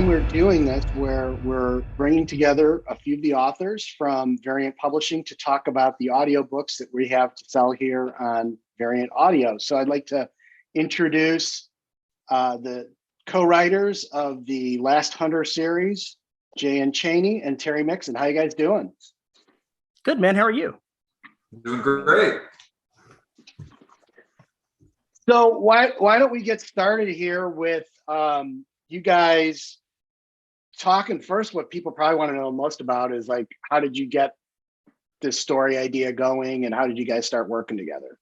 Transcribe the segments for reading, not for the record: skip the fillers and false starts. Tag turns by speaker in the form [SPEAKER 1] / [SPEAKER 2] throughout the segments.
[SPEAKER 1] time we're doing this where we're bringing together a few of the authors from Variant Publishing to talk about the audiobooks that we have to sell here on Variant Audio. So I'd like to introduce the co-writers of the Last Hunter series, Jay and Chaney and Terry Mixon. How you guys doing?
[SPEAKER 2] Good, man. How are you?
[SPEAKER 3] Doing great.
[SPEAKER 1] So why don't we get started here with you guys talking first. What people probably want to know most about is like, how did you get this story idea going, and how did you guys start working together?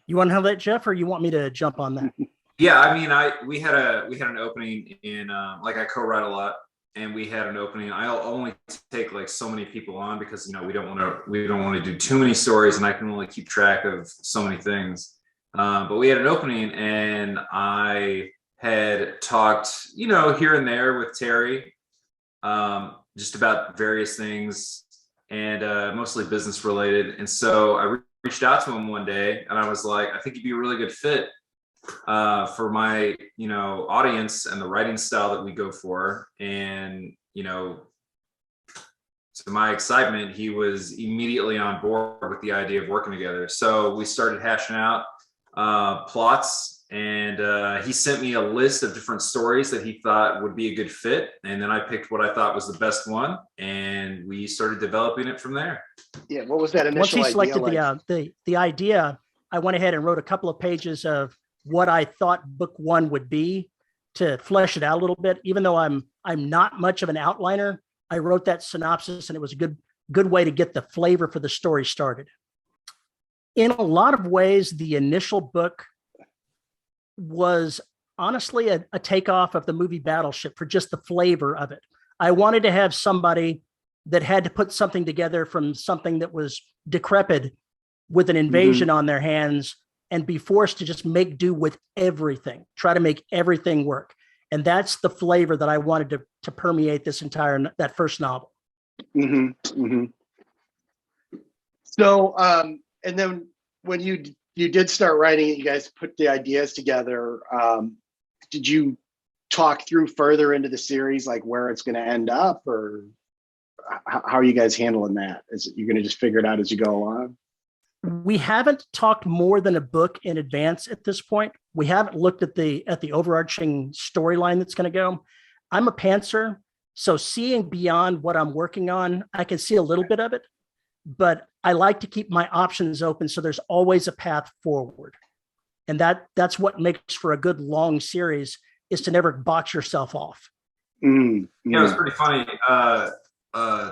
[SPEAKER 2] You want to have that, Jeff, or you want me to jump on that?
[SPEAKER 3] Yeah, I mean, we had an opening in like I co-write a lot, and we had an opening. I'll only take like so many people on because we don't want to do too many stories, and I can only keep track of so many things. But we had an opening, and I had talked, here and there with Terry, just about various things, and mostly business related. And so I reached out to him one day, and I was like, I think you'd be a really good fit for my, audience and the writing style that we go for. And, to my excitement, he was immediately on board with the idea of working together. So we started hashing out plots, and he sent me a list of different stories that he thought would be a good fit, and then I picked what I thought was the best one, and we started developing it from there.
[SPEAKER 1] Yeah, what was that initial
[SPEAKER 2] idea? Once he
[SPEAKER 1] idea
[SPEAKER 2] selected the idea, I went ahead and wrote a couple of pages of what I thought book one would be to flesh it out a little bit. Even though I'm not much of an outliner, I wrote that synopsis, and it was a good way to get the flavor for the story started. In a lot of ways, the initial book was honestly a takeoff of the movie Battleship for just the flavor of it. I wanted to have somebody that had to put something together from something that was decrepit with an invasion on their hands and be forced to just make do with everything, try to make everything work. And that's the flavor that I wanted to permeate that first novel.
[SPEAKER 1] So, and then when you did start writing it, you guys put the ideas together. Did you talk through further into the series, like where it's going to end up, or how are you guys handling that? Is it, you're going to just figure it out as you go along?
[SPEAKER 2] We haven't talked more than a book in advance at this point. We haven't looked at the overarching storyline that's going to go. I'm a pantser, so seeing beyond what I'm working on, I can see a little bit of it, but I like to keep my options open so there's always a path forward. And that's what makes for a good long series, is to never box yourself off.
[SPEAKER 3] Yeah, it was pretty funny.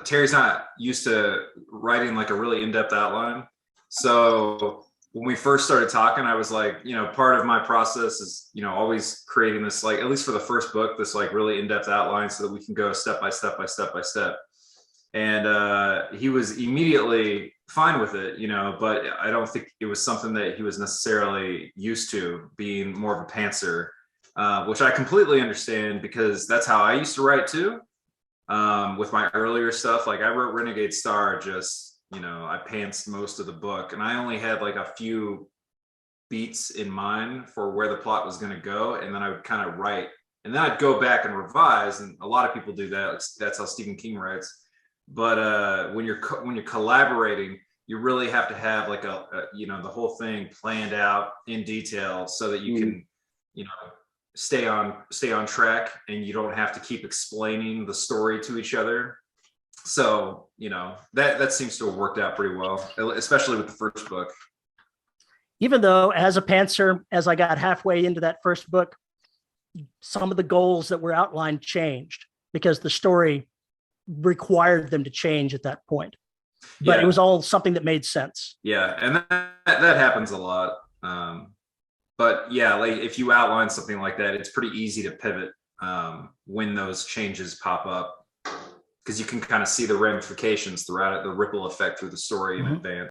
[SPEAKER 3] Terry's not used to writing like a really in-depth outline. So when we first started talking, I was like, part of my process is, always creating this, like, at least for the first book, this like really in-depth outline so that we can go step by step by step by step. And he was immediately fine with it, but I don't think it was something that he was necessarily used to, being more of a pantser, which I completely understand because that's how I used to write too. With my earlier stuff, like I wrote Renegade Star, just, I pantsed most of the book, and I only had like a few beats in mind for where the plot was going to go, and then I would kind of write, and then I'd go back and revise, and a lot of people do that. That's how Stephen King writes. But when you're collaborating, you really have to have like the whole thing planned out in detail so that you can, stay on track, and you don't have to keep explaining the story to each other. So, that seems to have worked out pretty well, especially with the first book.
[SPEAKER 2] Even though as a pantser, as I got halfway into that first book, some of the goals that were outlined changed because the story required them to change at that point. But It was all something that made sense.
[SPEAKER 3] Yeah, and that happens a lot. But yeah, like if you outline something like that, it's pretty easy to pivot when those changes pop up, because you can kind of see the ramifications throughout it, the ripple effect through the story in advance.